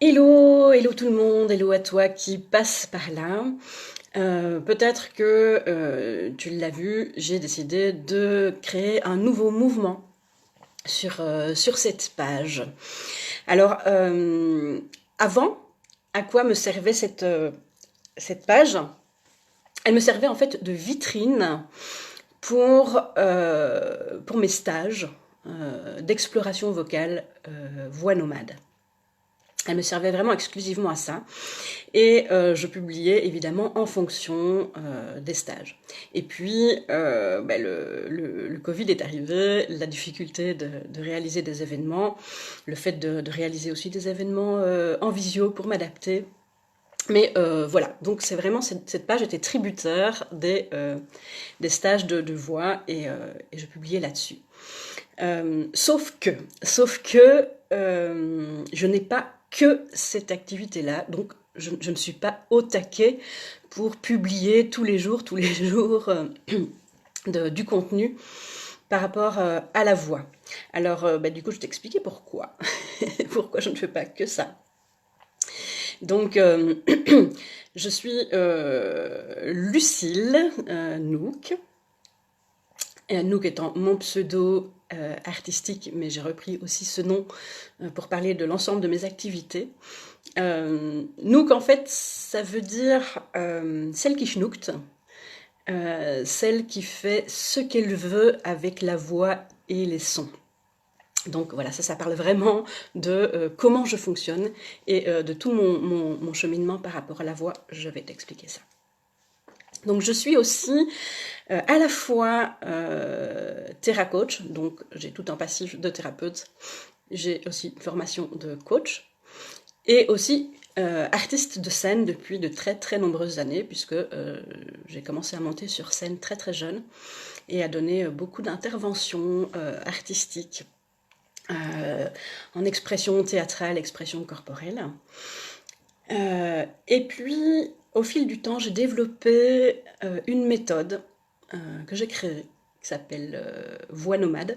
Hello, hello tout le monde, hello à toi qui passe par là. Peut-être que tu l'as vu, j'ai décidé de créer un nouveau mouvement sur cette page. Alors, avant, à quoi me servait cette page? Elle me servait en fait de vitrine pour mes stages d'exploration vocale voix nomade. Elle me servait vraiment exclusivement à ça. Et je publiais évidemment en fonction des stages. Et puis, le Covid est arrivé, la difficulté de réaliser des événements, le fait de réaliser aussi des événements en visio pour m'adapter. Mais voilà, donc c'est vraiment, cette page était tributaire des stages de voix et je publiais là-dessus. Sauf que je n'ai pas que cette activité-là, donc je ne suis pas au taquet pour publier tous les jours du contenu par rapport à la voix. Alors, du coup, je t'expliquais pourquoi. Pourquoi je ne fais pas que ça. Donc, je suis Lucille Nook. Nook étant mon pseudo artistique, mais j'ai repris aussi ce nom pour parler de l'ensemble de mes activités. Nook, en fait, ça veut dire celle qui schnoekt, celle qui fait ce qu'elle veut avec la voix et les sons. Donc voilà, ça parle vraiment de comment je fonctionne et de tout mon cheminement par rapport à la voix. Je vais t'expliquer ça. Donc je suis aussi à la fois théracoach, donc j'ai tout un passif de thérapeute, j'ai aussi une formation de coach, et aussi artiste de scène depuis de très très nombreuses années, puisque j'ai commencé à monter sur scène très très jeune, et à donner beaucoup d'interventions artistiques, en expression théâtrale, expression corporelle. Et puis, au fil du temps, j'ai développé une méthode que j'ai créée, qui s'appelle Voix nomade,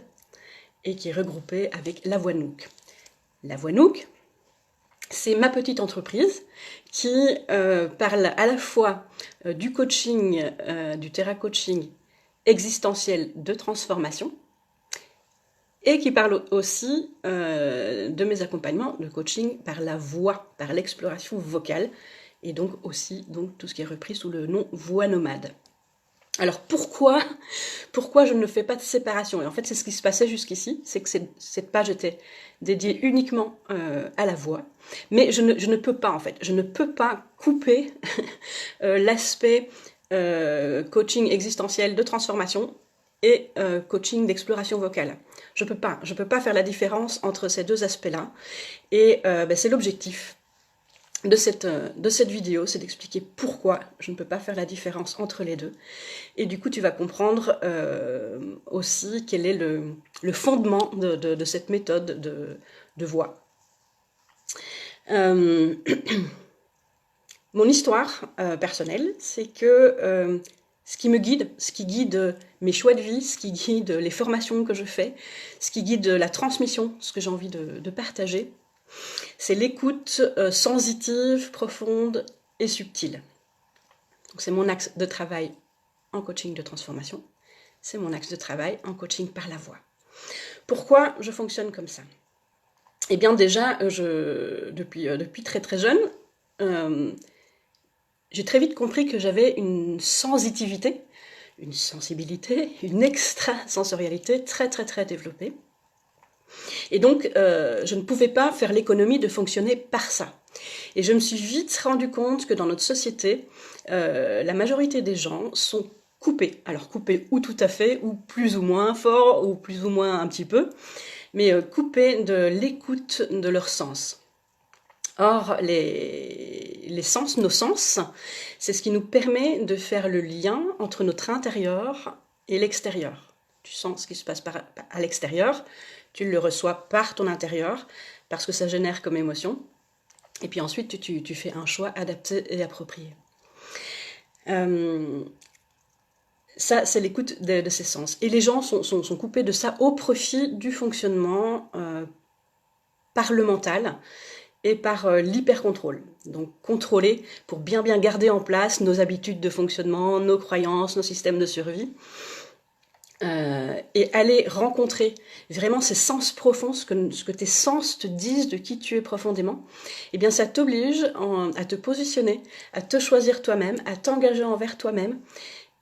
et qui est regroupée avec la Voix Nook. La Voix Nook, c'est ma petite entreprise qui parle à la fois du coaching, du thérapeutique existentiel de transformation, et qui parle aussi de mes accompagnements de coaching par la voix, par l'exploration vocale, et donc aussi tout ce qui est repris sous le nom voix nomade. Alors pourquoi je ne fais pas de séparation? Et en fait, c'est ce qui se passait jusqu'ici, c'est que cette page était dédiée uniquement à la voix, mais je ne peux pas, en fait, je ne peux pas couper l'aspect coaching existentiel de transformation et coaching d'exploration vocale. Je peux pas faire la différence entre ces deux aspects-là, et c'est l'objectif de cette vidéo, c'est d'expliquer pourquoi je ne peux pas faire la différence entre les deux. Et du coup, tu vas comprendre aussi quel est le fondement de cette méthode de voix. Mon histoire personnelle, c'est que ce qui me guide, ce qui guide mes choix de vie, ce qui guide les formations que je fais, ce qui guide la transmission, ce que j'ai envie de partager, c'est l'écoute sensitive, profonde et subtile. Donc c'est mon axe de travail en coaching de transformation, c'est mon axe de travail en coaching par la voix. Pourquoi je fonctionne comme ça? Eh bien déjà, depuis très très jeune, j'ai très vite compris que j'avais une sensitivité, une sensibilité, une extrasensorialité très très très développée. Et donc, je ne pouvais pas faire l'économie de fonctionner par ça. Et je me suis vite rendu compte que dans notre société, la majorité des gens sont coupés. Alors coupés ou tout à fait, ou plus ou moins fort, ou plus ou moins un petit peu, mais coupés de l'écoute de leurs sens. Or, les sens, nos sens, c'est ce qui nous permet de faire le lien entre notre intérieur et l'extérieur. Tu sens ce qui se passe à l'extérieur, tu le reçois par ton intérieur, parce que ça génère comme émotion, et puis ensuite tu fais un choix adapté et approprié. Ça, c'est l'écoute de ces sens. Et les gens sont coupés de ça au profit du fonctionnement par le mental, et par l'hyper-contrôle. Donc contrôler pour bien garder en place nos habitudes de fonctionnement, nos croyances, nos systèmes de survie. Et aller rencontrer vraiment ces sens profonds, ce que tes sens te disent de qui tu es profondément, eh bien ça t'oblige à te positionner, à te choisir toi-même, à t'engager envers toi-même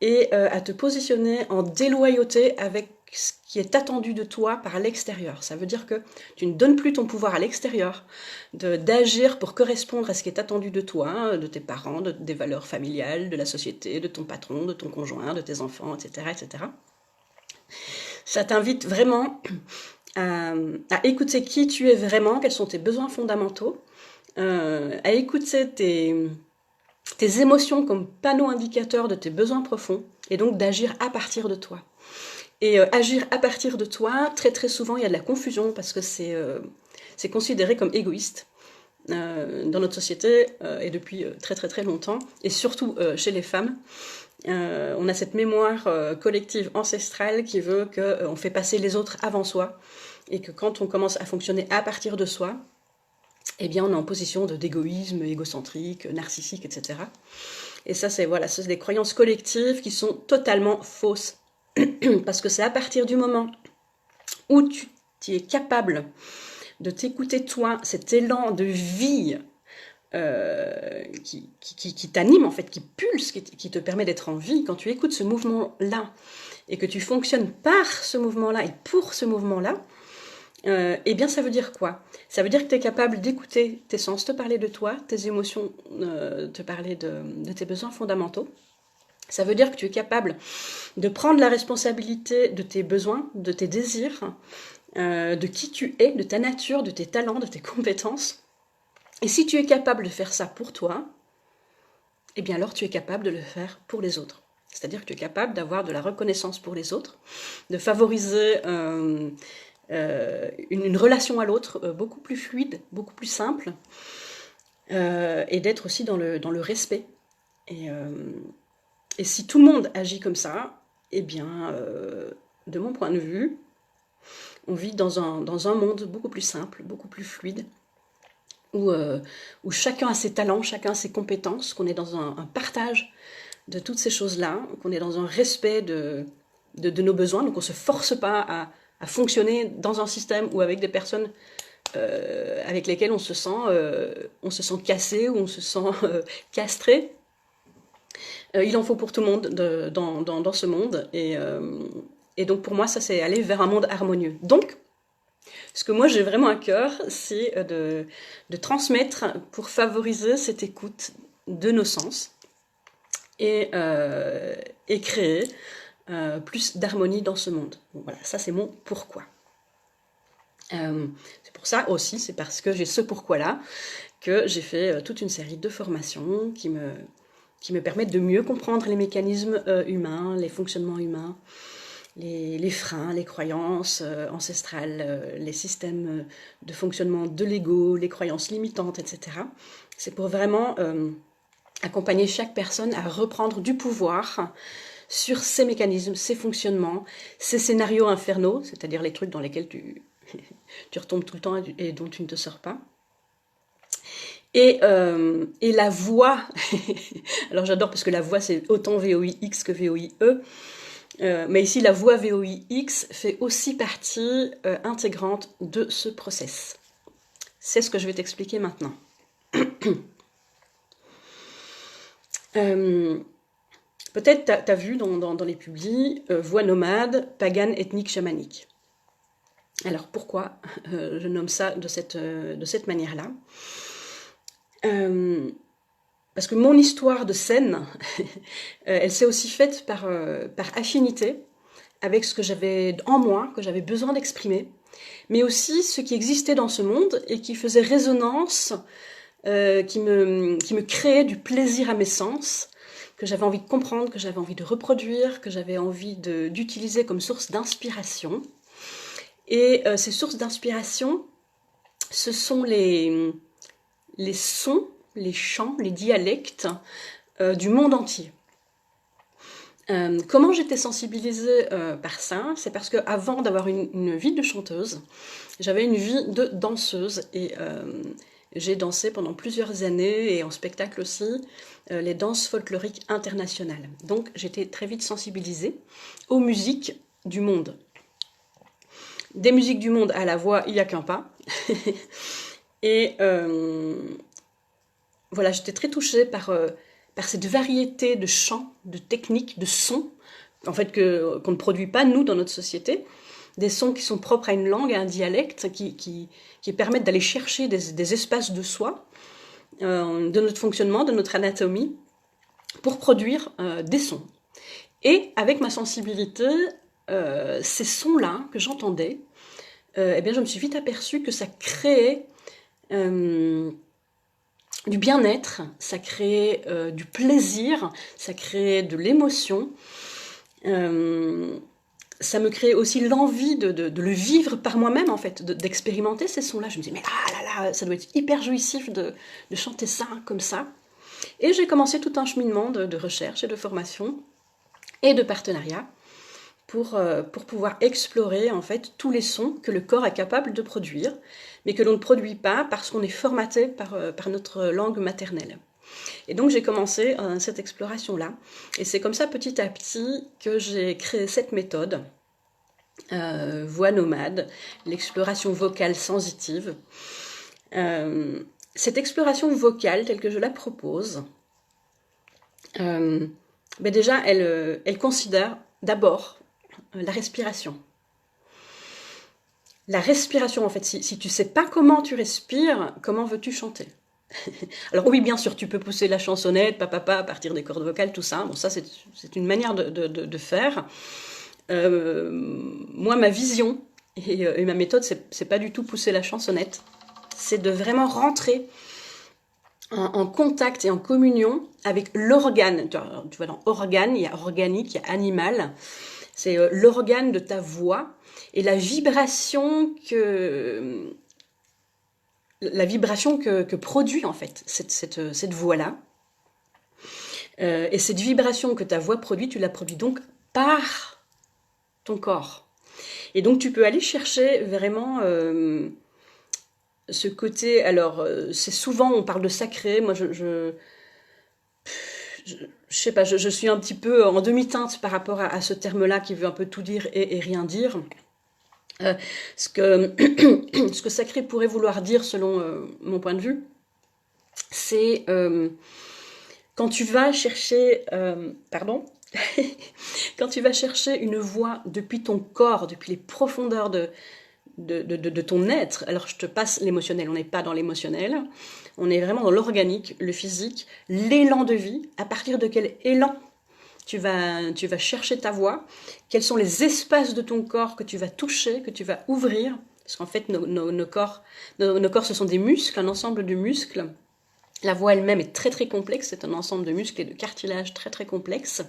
et à te positionner en déloyauté avec ce qui est attendu de toi par l'extérieur. Ça veut dire que tu ne donnes plus ton pouvoir à l'extérieur, d'agir pour correspondre à ce qui est attendu de toi, de tes parents, des valeurs familiales, de la société, de ton patron, de ton conjoint, de tes enfants, etc., etc. Ça t'invite vraiment à écouter qui tu es vraiment, quels sont tes besoins fondamentaux, à écouter tes émotions comme panneau indicateur de tes besoins profonds, et donc d'agir à partir de toi. Et agir à partir de toi, très souvent, il y a de la confusion, parce que c'est considéré comme égoïste dans notre société, et depuis très longtemps, et surtout chez les femmes. On a cette mémoire collective ancestrale qui veut qu'on fait passer les autres avant soi, et que quand on commence à fonctionner à partir de soi, eh bien on est en position d'égoïsme, égocentrique, narcissique, etc. Et ça, c'est des croyances collectives qui sont totalement fausses. Parce que c'est à partir du moment où tu es capable de t'écouter toi, cet élan de vie qui t'anime, en fait, qui pulse, qui te permet d'être en vie, quand tu écoutes ce mouvement-là et que tu fonctionnes par ce mouvement-là et pour ce mouvement-là, eh bien ça veut dire quoi? Ça veut dire que tu es capable d'écouter tes sens, te parler de toi, tes émotions, te parler de tes besoins fondamentaux. Ça veut dire que tu es capable de prendre la responsabilité de tes besoins, de tes désirs, de qui tu es, de ta nature, de tes talents, de tes compétences. Et si tu es capable de faire ça pour toi, eh bien alors tu es capable de le faire pour les autres. C'est-à-dire que tu es capable d'avoir de la reconnaissance pour les autres, de favoriser une relation à l'autre beaucoup plus fluide, beaucoup plus simple, et d'être aussi dans le respect. Et si tout le monde agit comme ça, eh bien, de mon point de vue, on vit dans un monde beaucoup plus simple, beaucoup plus fluide, où chacun a ses talents, chacun a ses compétences, qu'on est dans un partage de toutes ces choses-là, qu'on est dans un respect de nos besoins, donc on ne se force pas à fonctionner dans un système ou avec des personnes avec lesquelles on se sent cassé ou on se sent castré. Il en faut pour tout le monde dans ce monde, et donc pour moi ça c'est aller vers un monde harmonieux. Donc ce que moi j'ai vraiment à cœur, c'est de transmettre pour favoriser cette écoute de nos sens et créer plus d'harmonie dans ce monde. Bon, voilà, ça c'est mon pourquoi. C'est pour ça aussi, c'est parce que j'ai ce pourquoi-là que j'ai fait toute une série de formations qui me permettent de mieux comprendre les mécanismes humains, les fonctionnements humains, les freins, les croyances ancestrales, les systèmes de fonctionnement de l'ego, les croyances limitantes, etc. C'est pour vraiment accompagner chaque personne à reprendre du pouvoir sur ces mécanismes, ces fonctionnements, ces scénarios infernaux, c'est-à-dire les trucs dans lesquels tu retombes tout le temps et dont tu ne te sors pas. Et la voix, alors j'adore parce que la voix c'est autant VOIX que VOIE, mais ici la voix VOIX fait aussi partie intégrante de ce process. C'est ce que je vais t'expliquer maintenant. Peut-être tu as vu dans les publis voix nomade, pagane, ethnique, chamanique. Alors pourquoi je nomme ça de cette manière-là? Parce que mon histoire de scène, elle s'est aussi faite par affinité avec ce que j'avais en moi, que j'avais besoin d'exprimer, mais aussi ce qui existait dans ce monde et qui faisait résonance, qui me créait du plaisir à mes sens, que j'avais envie de comprendre, que j'avais envie de reproduire, que j'avais envie d'utiliser comme source d'inspiration. Et ces sources d'inspiration, ce sont les sons, les chants, les dialectes du monde entier. Comment j'étais sensibilisée par ça? C'est parce qu'avant d'avoir une vie de chanteuse, j'avais une vie de danseuse et j'ai dansé pendant plusieurs années et en spectacle aussi les danses folkloriques internationales. Donc j'étais très vite sensibilisée aux musiques du monde. Des musiques du monde à la voix, il n'y a qu'un pas. Et voilà, j'étais très touchée par cette variété de chants, de techniques, de sons, en fait qu'on ne produit pas, nous, dans notre société. Des sons qui sont propres à une langue, à un dialecte, qui permettent d'aller chercher des espaces de soi, de notre fonctionnement, de notre anatomie, pour produire des sons. Et avec ma sensibilité, ces sons-là que j'entendais, eh bien, je me suis vite aperçue que ça créait du bien-être, ça créait du plaisir, ça créait de l'émotion. Ça me créait aussi l'envie de le vivre par moi-même, en fait, d'expérimenter ces sons-là. Je me disais, mais ah là là, ça doit être hyper jouissif de chanter ça, comme ça. Et j'ai commencé tout un cheminement de recherche et de formation et de partenariat pour pouvoir explorer, en fait, tous les sons que le corps est capable de produire, mais que l'on ne produit pas parce qu'on est formaté par notre langue maternelle. Et donc j'ai commencé cette exploration-là. Et c'est comme ça, petit à petit, que j'ai créé cette méthode, voix nomade, l'exploration vocale sensitive. Cette exploration vocale, telle que je la propose, déjà, elle considère d'abord la respiration. La respiration, en fait, si tu ne sais pas comment tu respires, comment veux-tu chanter? Alors oui, bien sûr, tu peux pousser la chansonnette, papa, à partir des cordes vocales, tout ça. Bon, ça, c'est une manière de faire. Moi, ma vision et ma méthode, c'est pas du tout pousser la chansonnette. C'est de vraiment rentrer en contact et en communion avec l'organe. Tu vois, dans organe, il y a organique, il y a animal. C'est l'organe de ta voix et la vibration que produit en fait cette voix-là. Et cette vibration que ta voix produit, tu la produis donc par ton corps. Et donc tu peux aller chercher vraiment ce côté, alors c'est souvent, on parle de sacré, moi je sais pas, je suis un petit peu en demi-teinte par rapport à ce terme-là qui veut un peu tout dire et rien dire. Ce que sacré pourrait vouloir dire selon mon point de vue, c'est quand tu vas chercher, quand tu vas chercher une voix depuis ton corps, depuis les profondeurs de ton être. Alors je te passe l'émotionnel, on n'est pas dans l'émotionnel, on est vraiment dans l'organique, le physique, l'élan de vie. À partir de quel élan tu vas chercher ta voix, quels sont les espaces de ton corps que tu vas toucher, que tu vas ouvrir, parce qu'en fait nos corps ce sont des muscles, un ensemble de muscles. La voix elle-même est très très complexe, c'est un ensemble de muscles et de cartilage très très complexe.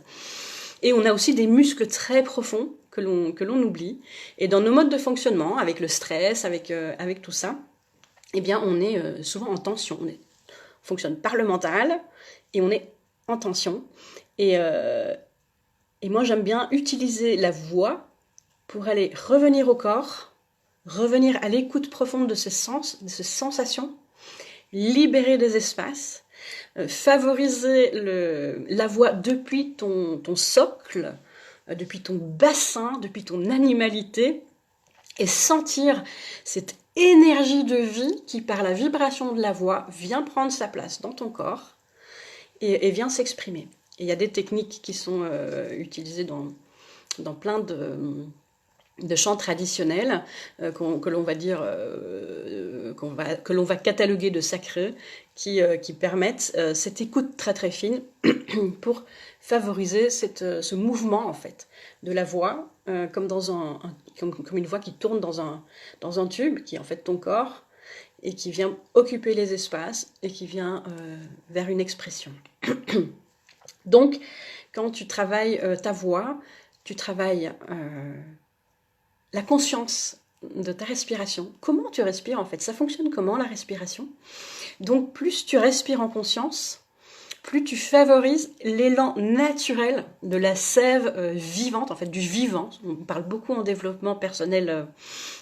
Et on a aussi des muscles très profonds que l'on oublie. Et dans nos modes de fonctionnement, avec le stress, avec tout ça, eh bien on est souvent en tension. On fonctionne par le mental et on est en tension. Et moi, j'aime bien utiliser la voix pour aller revenir au corps, revenir à l'écoute profonde de ces sens, de ces sensations, libérer des espaces, favoriser la voix depuis ton socle, depuis ton bassin, depuis ton animalité, et sentir cette énergie de vie qui, par la vibration de la voix, vient prendre sa place dans ton corps et vient s'exprimer. Et il y a des techniques qui sont utilisées dans plein de chants traditionnels que l'on va dire que l'on va cataloguer de sacrés qui permettent cette écoute très très fine pour favoriser ce mouvement en fait de la voix comme une voix qui tourne dans un tube qui est en fait ton corps et qui vient occuper les espaces et qui vient vers une expression. Donc, quand tu travailles ta voix, tu travailles la conscience de ta respiration. Comment tu respires en fait? Ça fonctionne comment la respiration? Donc, plus tu respires en conscience, plus tu favorises l'élan naturel de la sève vivante, en fait du vivant. On parle beaucoup en développement personnel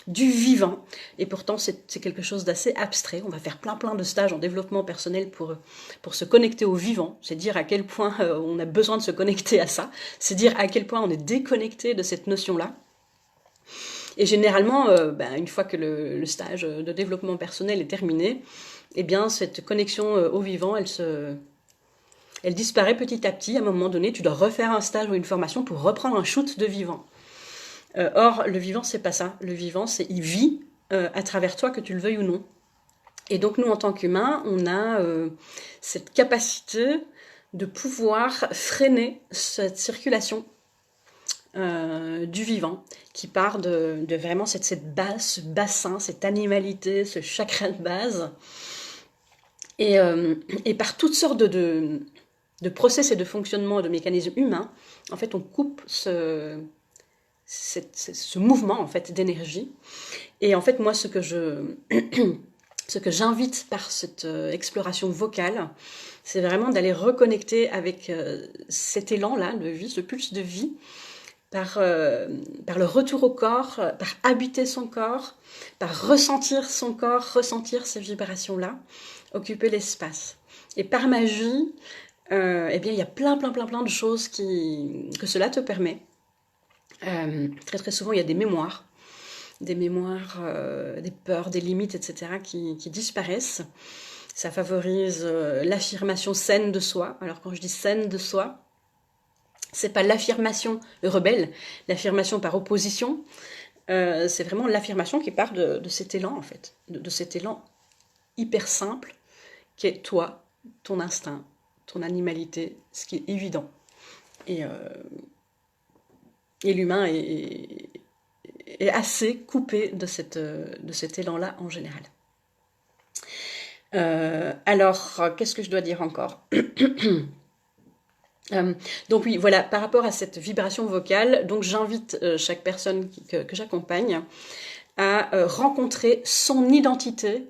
du vivant, et pourtant c'est quelque chose d'assez abstrait. On va faire plein de stages en développement personnel pour se connecter au vivant. C'est dire à quel point on a besoin de se connecter à ça, c'est dire à quel point on est déconnecté de cette notion-là. Et généralement, une fois que le stage de développement personnel est terminé, eh bien cette connexion au vivant, elle disparaît petit à petit. À un moment donné, tu dois refaire un stage ou une formation pour reprendre un shoot de vivant. Or, le vivant, c'est pas ça. Le vivant, il vit à travers toi, que tu le veuilles ou non. Et donc, nous, en tant qu'humains, on a cette capacité de pouvoir freiner cette circulation du vivant, qui part de vraiment cette base, ce bassin, cette animalité, ce chakra de base. Et par toutes sortes de process et de fonctionnement, de mécanismes humains, en fait, on coupe ce mouvement en fait d'énergie. Et en fait, moi, ce que j'invite par cette exploration vocale, c'est vraiment d'aller reconnecter avec cet élan-là de vie, ce pulse de vie, par le retour au corps, par habiter son corps, par ressentir son corps, ressentir ces vibrations-là, occuper l'espace. Et par magie, eh bien, il y a plein de choses que cela te permet. Très souvent, il y a des mémoires, des peurs, des limites, etc. qui disparaissent. Ça favorise l'affirmation saine de soi. Alors quand je dis saine de soi, c'est pas l'affirmation rebelle, l'affirmation par opposition. C'est vraiment l'affirmation qui part de cet élan, en fait, de cet élan hyper simple qui est toi, ton instinct, ton animalité, ce qui est évident. Et l'humain est assez coupé de cet élan-là en général. Alors, qu'est-ce que je dois dire encore ? Donc oui, voilà, par rapport à cette vibration vocale, donc j'invite chaque personne que j'accompagne à rencontrer son identité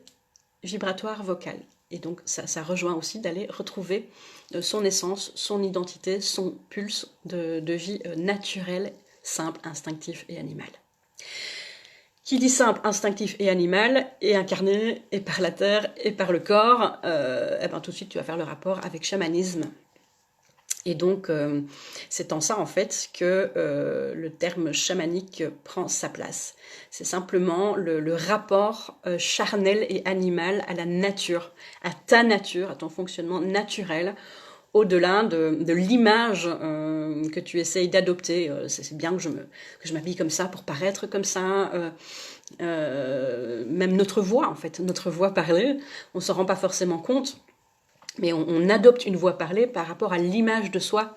vibratoire vocale. Et donc ça rejoint aussi d'aller retrouver son essence, son identité, son pulse de vie naturel, simple, instinctif et animal. Qui dit simple, instinctif et animal, et incarné, et par la terre, et par le corps, tout de suite tu vas faire le rapport avec chamanisme. Et donc, c'est en ça, en fait, que le terme chamanique prend sa place. C'est simplement le rapport charnel et animal à la nature, à ta nature, à ton fonctionnement naturel, au-delà de l'image que tu essayes d'adopter. C'est bien que je m'habille comme ça pour paraître comme ça. Même notre voix, en fait, notre voix parlée, on ne s'en rend pas forcément compte. Mais on adopte une voix parlée par rapport à l'image de soi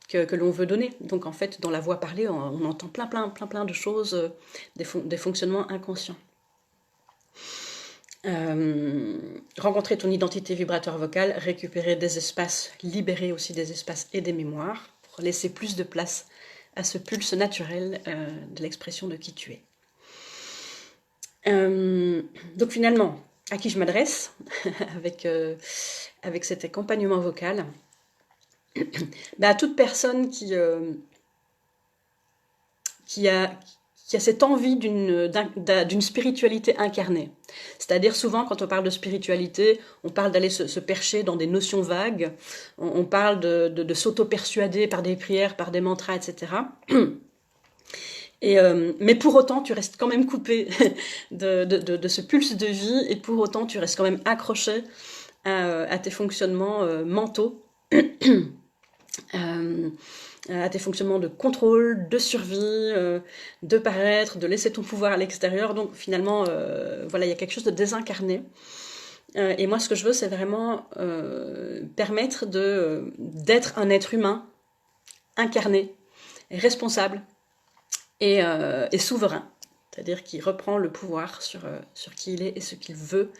que l'on veut donner. Donc en fait, dans la voix parlée, on entend plein de choses, des fonctionnements inconscients. Rencontrer ton identité vibratoire vocale, récupérer des espaces, libérer aussi des espaces et des mémoires, pour laisser plus de place à ce pulse naturel de l'expression de qui tu es. Donc finalement, à qui je m'adresse avec cet accompagnement vocal, à toute personne qui a cette envie d'une spiritualité incarnée. C'est-à-dire souvent quand on parle de spiritualité, on parle d'aller se percher dans des notions vagues, on parle de s'auto-persuader par des prières, par des mantras, etc. Mais pour autant, tu restes quand même coupé de ce pulse de vie, et pour autant, tu restes quand même accroché à tes fonctionnements mentaux, à tes fonctionnements de contrôle, de survie, de paraître, de laisser ton pouvoir à l'extérieur. Donc finalement, il y a quelque chose de désincarné. Et moi, ce que je veux, c'est vraiment permettre d'être un être humain incarné, responsable, et souverain, c'est-à-dire qui reprend le pouvoir sur qui il est et ce qu'il veut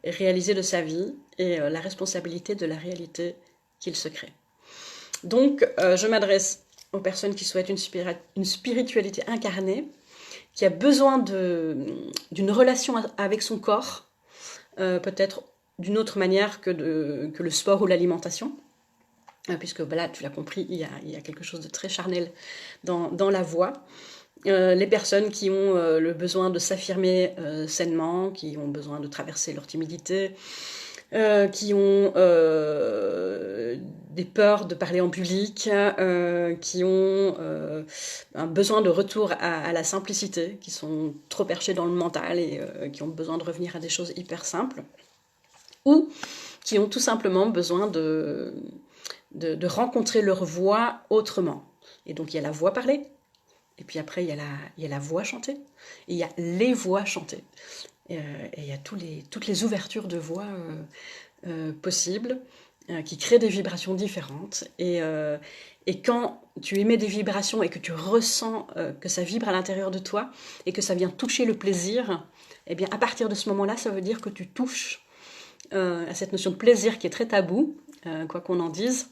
réaliser de sa vie, et la responsabilité de la réalité qu'il se crée. Donc, je m'adresse aux personnes qui souhaitent une spiritualité incarnée, qui a besoin d'une relation avec son corps, peut-être d'une autre manière que le sport ou l'alimentation. Puisque là, tu l'as compris, il y a quelque chose de très charnel dans la voix. Les personnes qui ont le besoin de s'affirmer sainement, qui ont besoin de traverser leur timidité, qui ont des peurs de parler en public, qui ont un besoin de retour à la simplicité, qui sont trop perchés dans le mental et qui ont besoin de revenir à des choses hyper simples, ou qui ont tout simplement besoin de rencontrer leur voix autrement. Et donc il y a la voix parlée, et puis après il y a la voix chantée, et il y a les voix chantées. Et il y a toutes les ouvertures de voix possibles qui créent des vibrations différentes. Et quand tu émets des vibrations et que tu ressens que ça vibre à l'intérieur de toi et que ça vient toucher le plaisir, eh bien à partir de ce moment-là, ça veut dire que tu touches à cette notion de plaisir qui est très tabou, quoi qu'on en dise.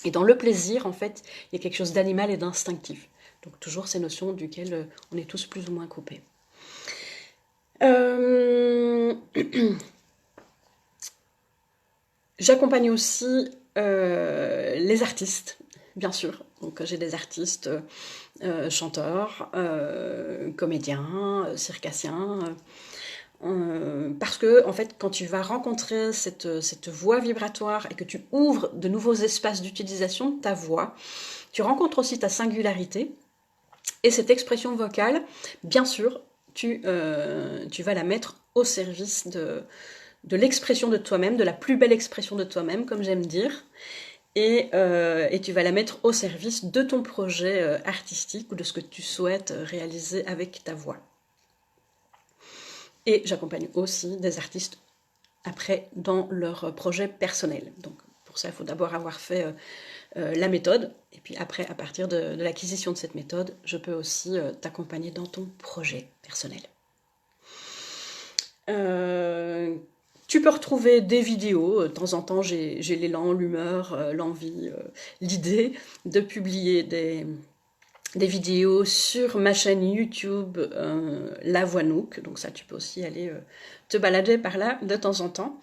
Et dans le plaisir, en fait, il y a quelque chose d'animal et d'instinctif. Donc toujours ces notions duquel on est tous plus ou moins coupés. J'accompagne aussi les artistes, bien sûr. Donc j'ai des artistes chanteurs, comédiens, circassiens. Parce que en fait, quand tu vas rencontrer cette voix vibratoire et que tu ouvres de nouveaux espaces d'utilisation de ta voix, tu rencontres aussi ta singularité. Et cette expression vocale, bien sûr, tu vas la mettre au service de l'expression de toi-même, de la plus belle expression de toi-même, comme j'aime dire. Et tu vas la mettre au service de ton projet artistique ou de ce que tu souhaites réaliser avec ta voix. Et j'accompagne aussi des artistes après dans leur projet personnel. Donc pour ça, il faut d'abord avoir fait la méthode. Et puis après, à partir de l'acquisition de cette méthode, je peux aussi t'accompagner dans ton projet personnel. Tu peux retrouver des vidéos. De temps en temps, j'ai l'élan, l'humeur, l'envie, l'idée de publier des vidéos sur ma chaîne YouTube La Voix Nook. Donc ça, tu peux aussi aller te balader par là de temps en temps.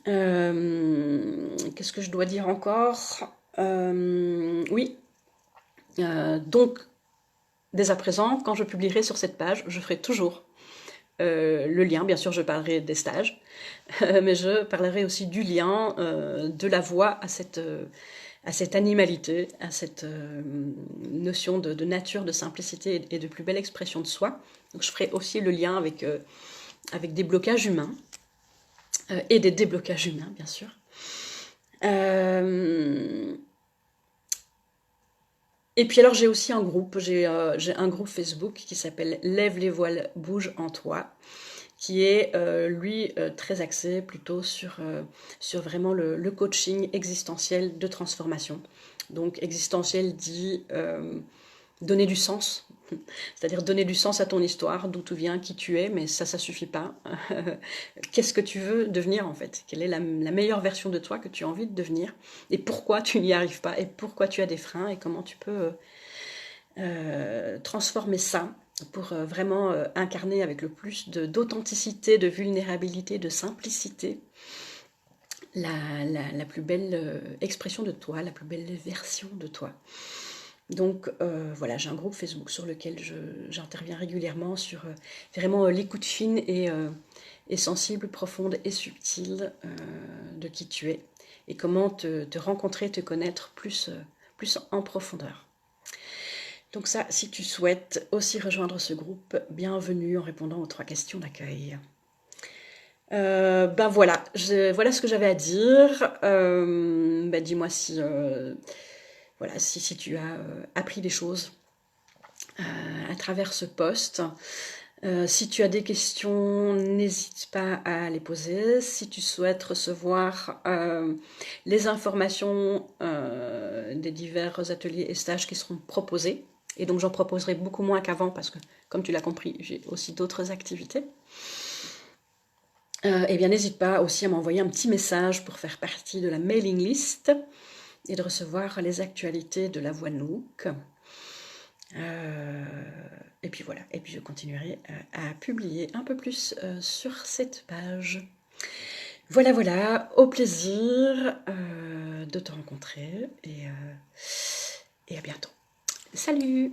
Qu'est-ce que je dois dire encore ? Oui. Donc, dès à présent, quand je publierai sur cette page, je ferai toujours le lien. Bien sûr, je parlerai des stages, mais je parlerai aussi du lien de la voix à cette animalité, à cette notion de nature, de simplicité et de plus belle expression de soi. Donc je ferai aussi le lien avec des blocages humains et des déblocages humains, bien sûr. Et puis alors j'ai aussi un groupe, j'ai un groupe Facebook qui s'appelle Lève les voiles, bouge en toi, qui est lui très axé plutôt sur vraiment le coaching existentiel de transformation. Donc existentiel dit donner du sens, c'est-à-dire donner du sens à ton histoire, d'où tu viens, qui tu es, mais ça suffit pas. Qu'est-ce que tu veux devenir en fait? Quelle est la meilleure version de toi que tu as envie de devenir? Et pourquoi tu n'y arrives pas? Et pourquoi tu as des freins? Et comment tu peux transformer ça pour vraiment incarner avec le plus d'authenticité, de vulnérabilité, de simplicité la plus belle expression de toi, la plus belle version de toi. Donc voilà, j'ai un groupe Facebook sur lequel j'interviens régulièrement sur vraiment l'écoute fine et sensible, profonde et subtile de qui tu es et comment te rencontrer, te connaître plus en profondeur. Donc ça, si tu souhaites aussi rejoindre ce groupe, bienvenue en répondant aux 3 questions d'accueil. Ben voilà, voilà ce que j'avais à dire. Dis-moi si, voilà, si tu as appris des choses à travers ce post. Si tu as des questions, n'hésite pas à les poser. Si tu souhaites recevoir les informations des divers ateliers et stages qui seront proposés, et donc j'en proposerai beaucoup moins qu'avant parce que, comme tu l'as compris, j'ai aussi d'autres activités. Eh bien, n'hésite pas aussi à m'envoyer un petit message pour faire partie de la mailing list et de recevoir les actualités de La Voix Nook. Et puis voilà, et puis je continuerai à publier un peu plus sur cette page. Voilà, voilà, au plaisir de te rencontrer et à bientôt. Salut!